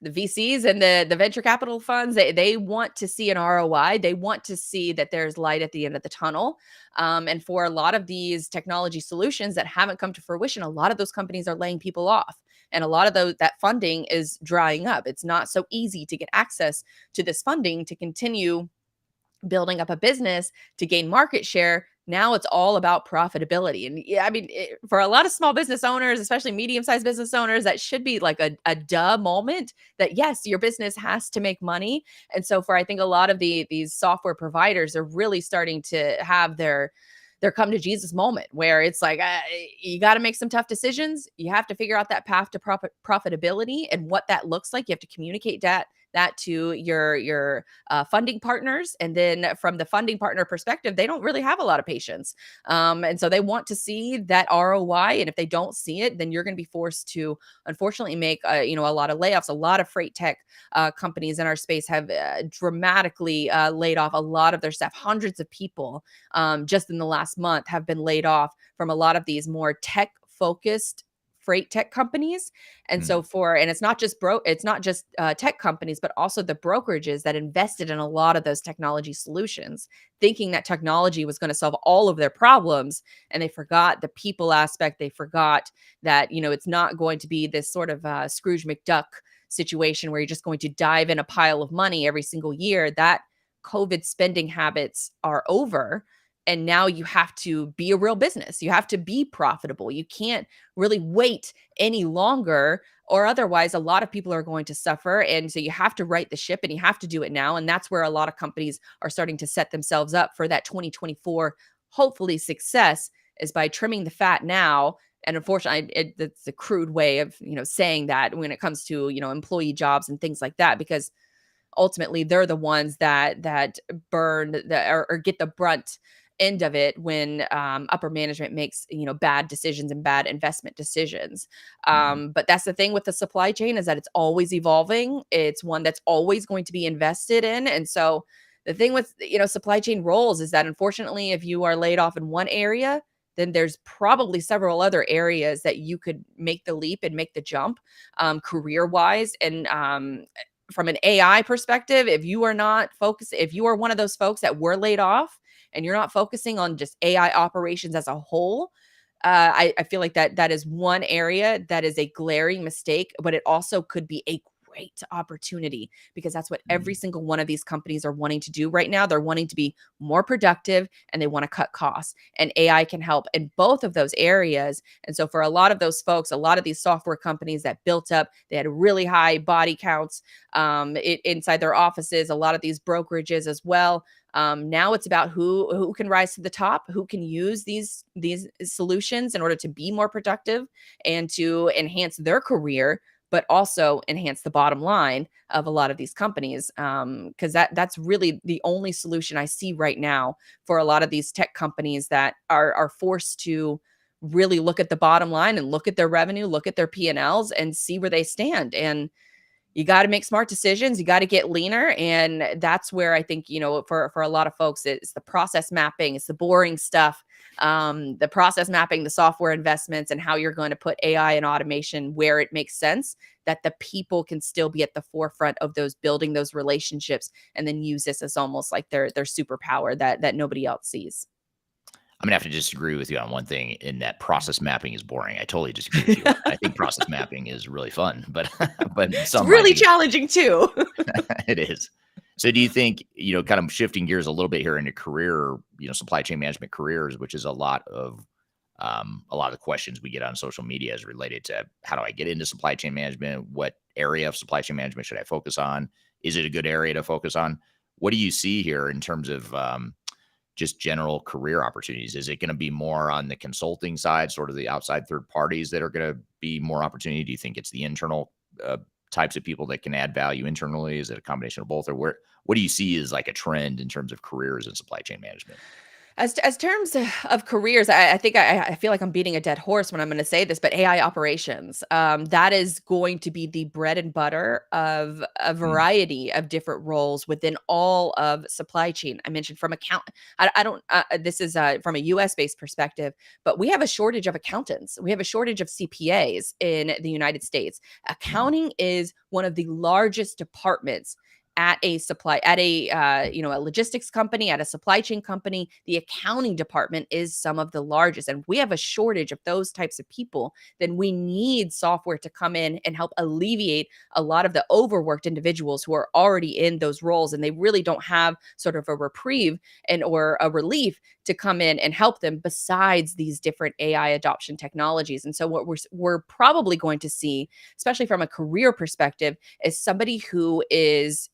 The VCs and the venture capital funds, they want to see an ROI. They want to see that there's light at the end of the tunnel. And for a lot of these technology solutions that haven't come to fruition, a lot of those companies are laying people off. And a lot of that funding is drying up. It's not so easy to get access to this funding to continue building up a business to gain market share. Now it's all about profitability. And yeah, I mean, for a lot of small business owners, especially medium-sized business owners, that should be like a duh moment that yes, your business has to make money. And so for I think a lot of these software providers are really starting to have their come to Jesus moment where it's like, you got to make some tough decisions. You have to figure out that path to profitability and what that looks like. You have to communicate that to your funding partners. And then from the funding partner perspective, they don't really have a lot of patience. And so they want to see that ROI. And if they don't see it, then you're going to be forced to, unfortunately, make a lot of layoffs. A lot of freight tech companies in our space have dramatically laid off a lot of their staff. Hundreds of people just in the last month have been laid off from a lot of these more tech focused freight tech companies. And so Mm, and it's not just tech companies, but also the brokerages that invested in a lot of those technology solutions, thinking that technology was going to solve all of their problems. And they forgot the people aspect. They forgot that, it's not going to be this sort of Scrooge McDuck situation where you're just going to dive in a pile of money every single year. That COVID spending habits are over. And now you have to be a real business. You have to be profitable. You can't really wait any longer, or otherwise a lot of people are going to suffer. And so you have to right the ship, and you have to do it now. And that's where a lot of companies are starting to set themselves up for that 2024 hopefully success, is by trimming the fat now. And unfortunately, it's a crude way of saying that when it comes to employee jobs and things like that, because ultimately they're the ones that burn or get the brunt end of it when upper management makes bad decisions and bad investment decisions. mhm. But that's the thing with the supply chain, is that it's always evolving. It's one that's always going to be invested in. And so the thing with supply chain roles is that, unfortunately, if you are laid off in one area, then there's probably several other areas that you could make the leap and make the jump, career wise. And from an AI perspective, if you are one of those folks that were laid off and you're not focusing on just AI operations as a whole, I feel like that is one area that is a glaring mistake, but it also could be a great opportunity because that's what every Mm. single one of these companies are wanting to do right now. They're wanting to be more productive and they want to cut costs. And AI can help in both of those areas. And so for a lot of those folks, a lot of these software companies that built up, they had really high body counts inside their offices, a lot of these brokerages as well. Now it's about who can rise to the top, who can use these solutions in order to be more productive and to enhance their career, but also enhance the bottom line of a lot of these companies. Because that's really the only solution I see right now for a lot of these tech companies that are forced to really look at the bottom line and look at their revenue, look at their P&Ls and see where they stand. And you got to make smart decisions. You got to get leaner. And that's where I think, for a lot of folks, it's the process mapping, it's the boring stuff, the process mapping, the software investments, and how you're going to put AI and automation where it makes sense, that the people can still be at the forefront of those building those relationships and then use this as almost like their superpower that nobody else sees. I'm gonna have to disagree with you on one thing in that process mapping is boring. I totally disagree with you. I think process mapping is really fun, but but It's some might really be challenging too. it is. So do you think, kind of shifting gears a little bit here into career, supply chain management careers, which is a lot of the questions we get on social media is related to how do I get into supply chain management? What area of supply chain management should I focus on? Is it a good area to focus on? What do you see here in terms of just general career opportunities? Is it going to be more on the consulting side, sort of the outside third parties that are going to be more opportunity? Do you think it's the internal types of people that can add value internally? Is it a combination of both, or what do you see as like a trend in terms of careers in supply chain management? As terms of careers, I think I feel like I'm beating a dead horse when I'm going to say this, but AI operations, that is going to be the bread and butter of a Mm, variety of different roles within all of supply chain. I mentioned from account. I don't. This is from a U.S. based perspective, but we have a shortage of accountants. We have a shortage of CPAs in the United States. mm, Accounting is one of the largest departments at a logistics company, at a supply chain company. The accounting department is some of the largest, and we have a shortage of those types of people. Then we need software to come in and help alleviate a lot of the overworked individuals who are already in those roles, and they really don't have sort of a reprieve and or a relief to come in and help them besides these different AI adoption technologies. And so what we're probably going to see, especially from a career perspective, is somebody who is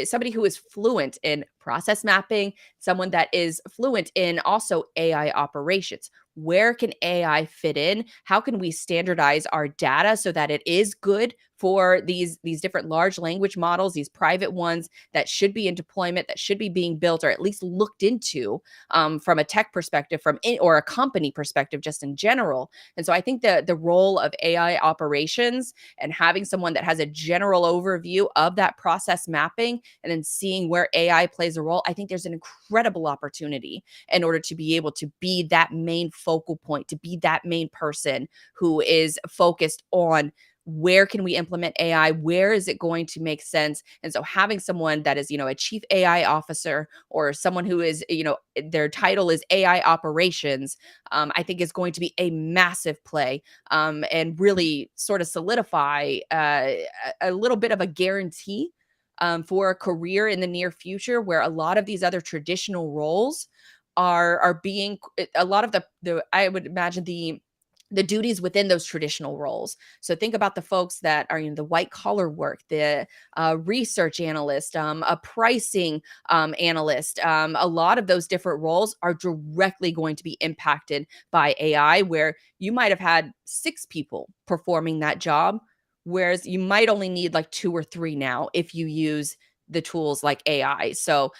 somebody who is fluent in process mapping, someone that is fluent in also AI operations. Where can AI fit in? How can we standardize our data so that it is good for these different large language models, these private ones that should be in deployment, that should be being built or at least looked into from a tech perspective, or a company perspective, just in general. And so I think the role of AI operations and having someone that has a general overview of that process mapping and then seeing where AI plays a role, I think there's an incredible opportunity in order to be able to be that main focal point, to be that main person who is focused on where can we implement AI? Where is it going to make sense? And so having someone that is, a chief AI officer or someone who is, their title is AI operations, I think is going to be a massive play, and really sort of solidify a little bit of a guarantee for a career in the near future, where a lot of these other traditional roles are being a lot of the I would imagine the duties within those traditional roles. So think about the folks that are in the white collar work, the research analyst, a pricing analyst. A lot of those different roles are directly going to be impacted by AI, where you might have had 6 people performing that job, whereas you might only need like 2 or 3 now if you use the tools like AI. So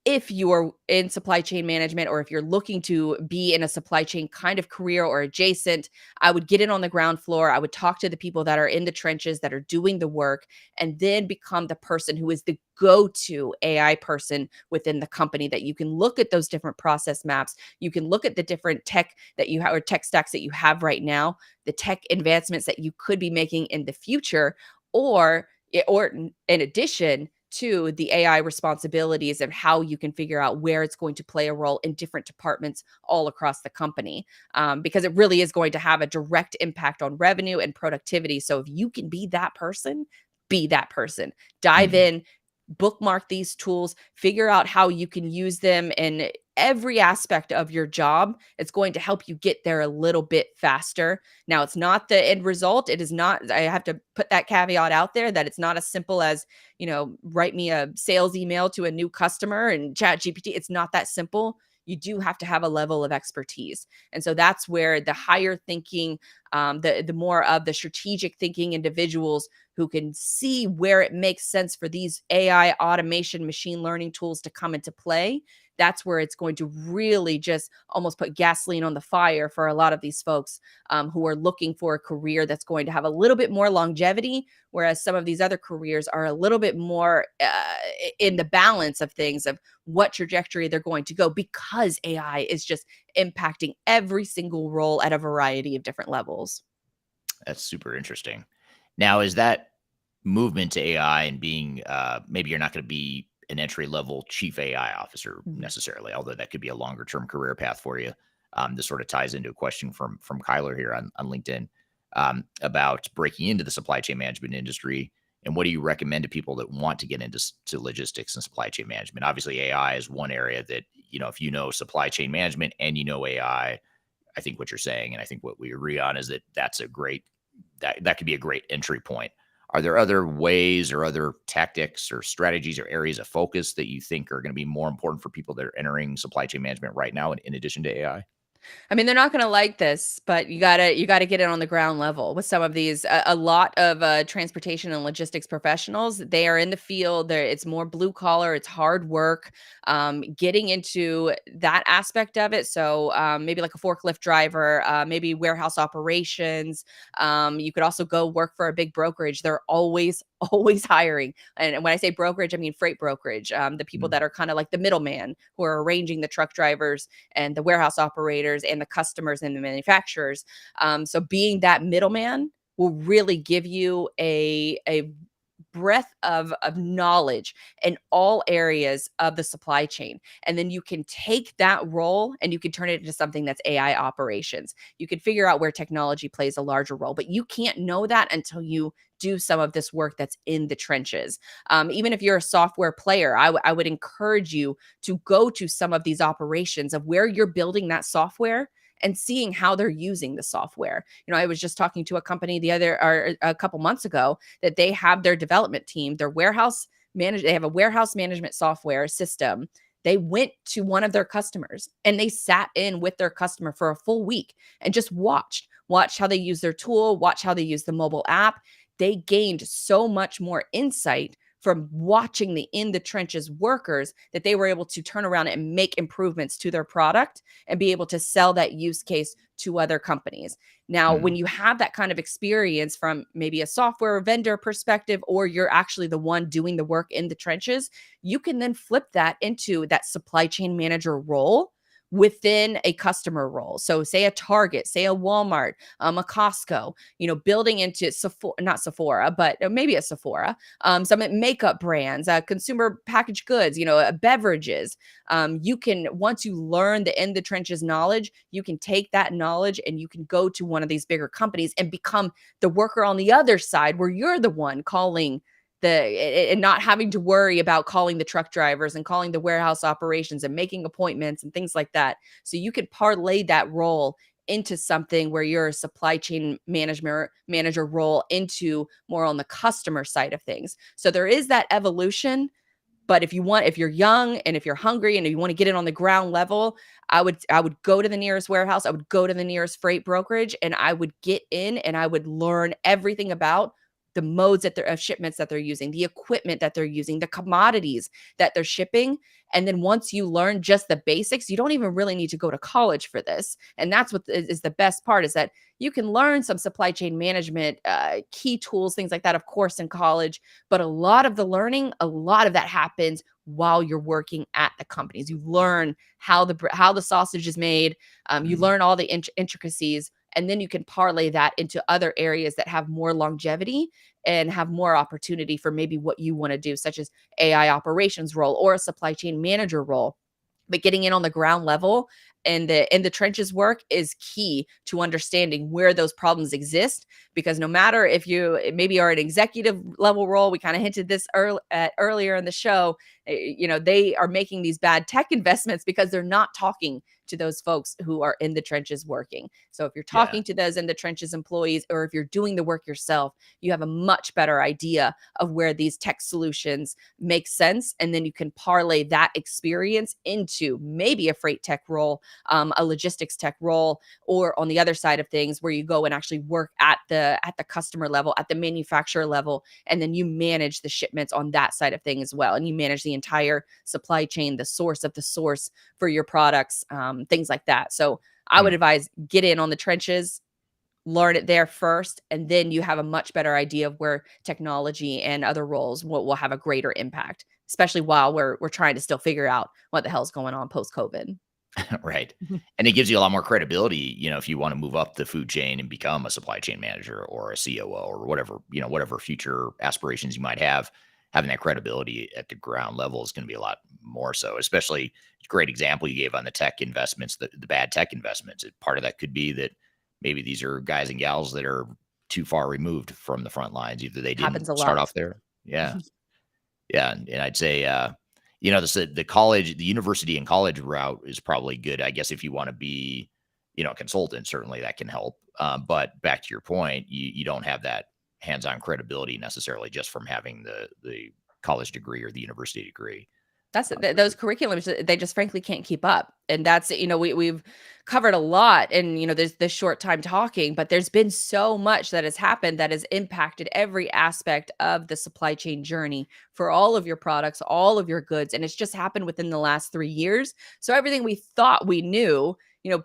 if you're in supply chain management or if you're looking to be in a supply chain kind of career or adjacent, I would get in on the ground floor. I would talk to the people that are in the trenches that are doing the work and then become the person who is the go-to AI person within the company, that you can look at those different process maps. You can look at the different tech that you have or tech stacks that you have right now, the tech advancements that you could be making in the future, or in addition to the AI responsibilities and how you can figure out where it's going to play a role in different departments all across the company, because it really is going to have a direct impact on revenue and productivity. So if you can be that person, be that person. Dive Mhm. in, bookmark these tools, figure out how you can use them in every aspect of your job. It's going to help you get there a little bit faster. Now, it's not the end result. It is not, I have to put that caveat out there that it's not as simple as, write me a sales email to a new customer and chat GPT. It's not that simple. You do have to have a level of expertise. And so that's where the higher thinking, the more of the strategic thinking individuals who can see where it makes sense for these AI automation machine learning tools to come into play, that's where it's going to really just almost put gasoline on the fire for a lot of these folks, who are looking for a career that's going to have a little bit more longevity, whereas some of these other careers are a little bit more in the balance of things of what trajectory they're going to go, because AI is just impacting every single role at a variety of different levels. That's super interesting. Now, is that movement to AI and being, maybe you're not going to be an entry level chief AI officer Mhm. necessarily, although that could be a longer term career path for you. This sort of ties into a question from Kyler here on LinkedIn, about breaking into the supply chain management industry. And what do you recommend to people that want to get into to logistics and supply chain management? Obviously, AI is one area that, if you know supply chain management and you know AI, I think what you're saying, and I think what we agree on is that that could be a great entry point. Are there other ways or other tactics or strategies or areas of focus that you think are going to be more important for people that are entering supply chain management right now in addition to AI? I mean, they're not gonna like this, but you gotta get it on the ground level with some of these. A lot of transportation and logistics professionals, they are in the field. It's more blue collar. It's hard work. Getting into that aspect of it. So maybe like a forklift driver, maybe warehouse operations. You could also go work for a big brokerage. They're always always hiring. And when I say brokerage, I mean freight brokerage. The people Mm, that are kind of like the middleman who are arranging the truck drivers and the warehouse operators and the customers and the manufacturers. So being that middleman will really give you a breadth of knowledge in all areas of the supply chain. And then you can take that role and you can turn it into something that's AI operations. You can figure out where technology plays a larger role, but you can't know that until you do some of this work that's in the trenches. Even if you're a software player, I would encourage you to go to some of these operations of where you're building that software and seeing how they're using the software. I was just talking to a company the other or a couple months ago that they have their development team, their warehouse manage they have a warehouse management software system. They went to one of their customers and they sat in with their customer for a full week and just watched how they use their tool, watch how they use the mobile app. They gained so much more insight from watching the in the trenches workers that they were able to turn around and make improvements to their product and be able to sell that use case to other companies. Now, when mm, you have that kind of experience from maybe a software vendor perspective, or you're actually the one doing the work in the trenches, you can then flip that into that supply chain manager role within a customer role. So say a Target, say a Walmart, a Costco, building into Sephora, not Sephora, but maybe a Sephora, some makeup brands, consumer packaged goods, beverages. You can, once you learn the in the trenches knowledge, you can take that knowledge and you can go to one of these bigger companies and become the worker on the other side where you're the one calling and not having to worry about calling the truck drivers and calling the warehouse operations and making appointments and things like that. So you could parlay that role into something where you're a supply chain management manager role into more on the customer side of things. So there is that evolution. But if you're young and if you're hungry and you want to get it on the ground level, I would go to the nearest warehouse, I would go to the nearest freight brokerage, and I would get in and I would learn everything about the modes that they're of shipments that they're using, the equipment that they're using, the commodities that they're shipping. And then once you learn just the basics, you don't even really need to go to college for this. And that's what is the best part, is that you can learn some supply chain management key tools, things like that, of course, in college. But a lot of the learning, a lot of that happens while you're working at the companies. You learn how the sausage is made. You mm. learn all the intricacies And then you can parlay that into other areas that have more longevity and have more opportunity for maybe what you want to do, such as AI operations role or a supply chain manager role. But getting in on the ground level and the trenches work is key to understanding where those problems exist, because no matter if you maybe are an executive level role, we kind of hinted this earlier in the show, they are making these bad tech investments because they're not talking to those folks who are in the trenches working. So if you're Yeah. talking to those in the trenches employees, or if you're doing the work yourself, you have a much better idea of where these tech solutions make sense. And then you can parlay that experience into maybe a freight tech role, a logistics tech role, or on the other side of things where you go and actually work at the customer level, at the manufacturer level, and then you manage the shipments on that side of things as well. And you manage the entire supply chain, the source of the source for your products, things like that. So I would Hmm. advise get in on the trenches, learn it there first, and then you have a much better idea of where technology and other roles will have a greater impact, especially while we're trying to still figure out what the hell's going on post COVID. Right. And it gives you a lot more credibility, if you want to move up the food chain and become a supply chain manager or a COO or whatever, whatever future aspirations you might have, having that credibility at the ground level is going to be a lot more so, especially great example you gave on the tech investments, the bad tech investments. Part of that could be that maybe these are guys and gals that are too far removed from the front lines. Either they didn't Happens a start lot. off there. Yeah. Yeah, and I'd say, the college, the university and college route is probably good, I guess, if you wanna be, a consultant, certainly that can help, but back to your point, you don't have that hands-on credibility necessarily just from having the college degree or the university degree, That's for those sure. curriculums, they just frankly can't keep up. And that's, we've covered a lot and, there's this short time talking, but there's been so much that has happened that has impacted every aspect of the supply chain journey for all of your products, all of your goods. And it's just happened within the last 3 years. So everything we thought we knew,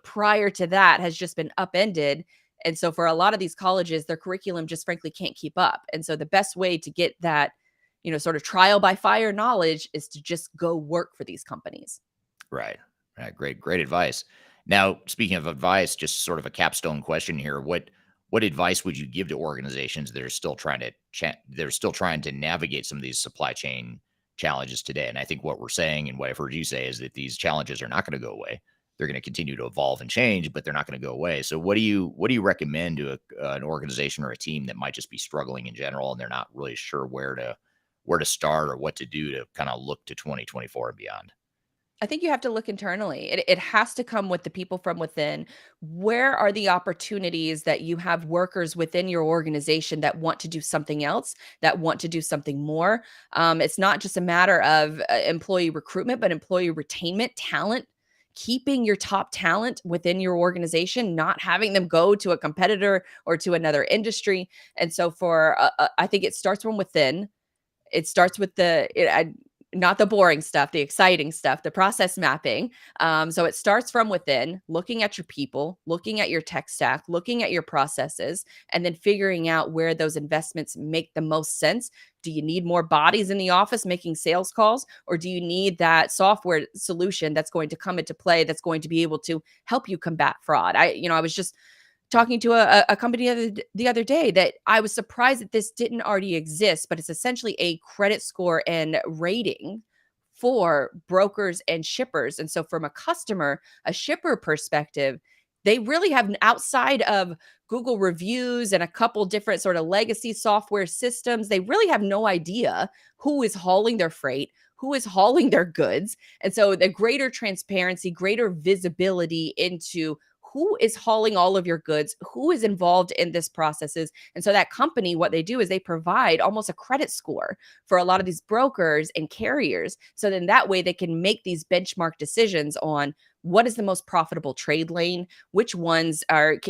prior to that has just been upended. And so for a lot of these colleges, their curriculum just frankly can't keep up. And so the best way to get that sort of trial by fire knowledge is to just go work for these companies. Right. Right. Great advice. Now, speaking of advice, just sort of a capstone question here. What advice would you give to organizations that are still trying to they're still trying to navigate some of these supply chain challenges today? And I think what we're saying and what I've heard you say is that these challenges are not going to go away. They're going to continue to evolve and change, but they're not going to go away. So what do you recommend to an organization or a team that might just be struggling in general and they're not really sure where to start or what to do to kind of look to 2024 and beyond? I think you have to look internally. It has to come with the people from within. Where are the opportunities that you have workers within your organization that want to do something else, that want to do something more? It's not just a matter of employee recruitment, but employee retainment, talent, keeping your top talent within your organization, not having them go to a competitor or to another industry. And so, I think it starts from within. It starts with not the boring stuff, the exciting stuff, the process mapping. So it starts from within, looking at your people, looking at your tech stack, looking at your processes, and then figuring out where those investments make the most sense. Do you need more bodies in the office making sales calls, or do you need that software solution that's going to come into play that's going to be able to help you combat fraud? I was just talking to a company the other day that I was surprised that this didn't already exist, but it's essentially a credit score and rating for brokers and shippers. And so from a shipper perspective, they really have outside of Google reviews and a couple different sort of legacy software systems, they really have no idea who is hauling their freight, who is hauling their goods. And so the greater transparency, greater visibility into who is hauling all of your goods, who is involved in this processes. And so that company, what they do is they provide almost a credit score for a lot of these brokers and carriers. So then that way they can make these benchmark decisions on what is the most profitable trade lane, which ones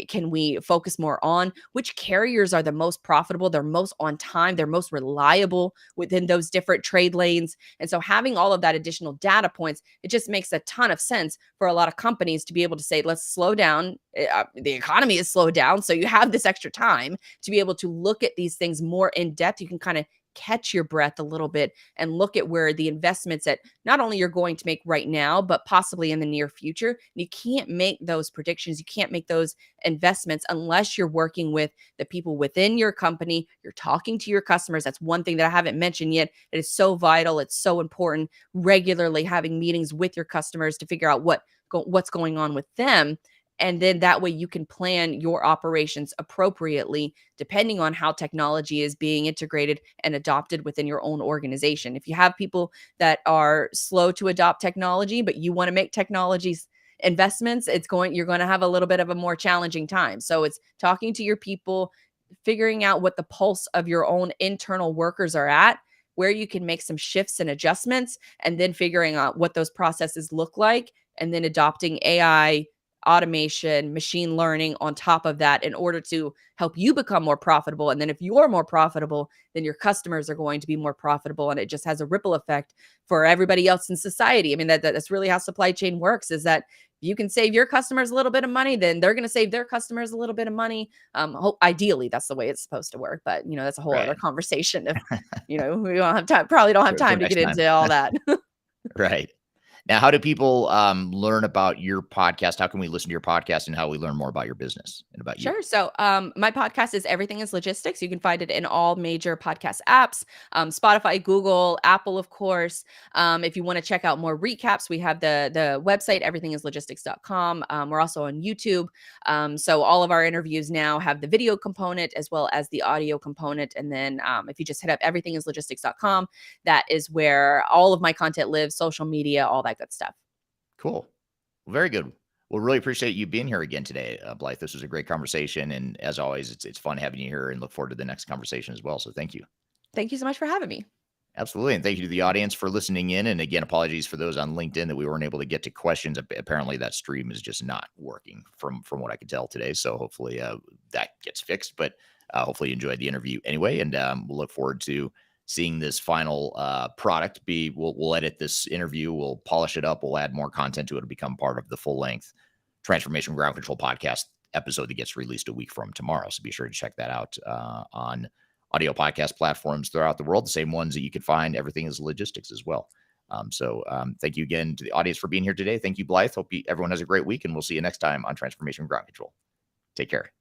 can we focus more on, which carriers are the most profitable, they're most on time, they're most reliable within those different trade lanes. And so having all of that additional data points, it just makes a ton of sense for a lot of companies to be able to say, let's slow down. The economy is slowed down. So you have this extra time to be able to look at these things more in depth. You can kind of catch your breath a little bit and look at where the investments that not only you're going to make right now, but possibly in the near future. You can't make those predictions. You can't make those investments unless you're working with the people within your company. You're talking to your customers. That's one thing that I haven't mentioned yet. It is so vital. It's so important. Regularly having meetings with your customers to figure out what's going on with them. And then that way you can plan your operations appropriately depending on how technology is being integrated and adopted within your own organization. If you have people that are slow to adopt technology, but you want to make technologies investments, you're going to have a little bit of a more challenging time. So it's talking to your people, figuring out what the pulse of your own internal workers are at, where you can make some shifts and adjustments, and then figuring out what those processes look like, and then adopting AI, automation, machine learning on top of that in order to help you become more profitable. And then if you're more profitable, then your customers are going to be more profitable. And it just has a ripple effect for everybody else in society. I mean, that's really how supply chain works, is that you can save your customers a little bit of money, then they're going to save their customers a little bit of money. Ideally, that's the way it's supposed to work. But, that's a whole other Right. conversation. If, we don't have time, probably don't have For time to next get time. into all that. Right. Now, how do people learn about your podcast? How can we listen to your podcast, and how we learn more about your business and about you? Sure. So, my podcast is Everything is Logistics. You can find it in all major podcast apps, Spotify, Google, Apple, of course. If you want to check out more recaps, we have the website, everythingislogistics.com. We're also on YouTube. So all of our interviews now have the video component as well as the audio component. And then if you just hit up everythingislogistics.com, that is where all of my content lives, social media, all that good stuff. Cool. Well, very good. Well, really appreciate you being here again today, Blythe. This was a great conversation, and as always, it's fun having you here, and look forward to the next conversation as well. So, thank you. Thank you so much for having me. Absolutely, and thank you to the audience for listening in. And again, apologies for those on LinkedIn that we weren't able to get to questions. Apparently, that stream is just not working from what I could tell today. So, hopefully, that gets fixed. But hopefully, you enjoyed the interview anyway, and we'll look forward to seeing this final product be. We'll edit this interview, we'll polish it up, we'll add more content to it to become part of the full length Transformation Ground Control podcast episode that gets released a week from tomorrow. So be sure to check that out on audio podcast platforms throughout the world, the same ones that you could find Everything is Logistics as well. Thank you again to the audience for being here today. Thank you, Blythe. Hope everyone has a great week, and we'll see you next time on Transformation Ground Control. Take care.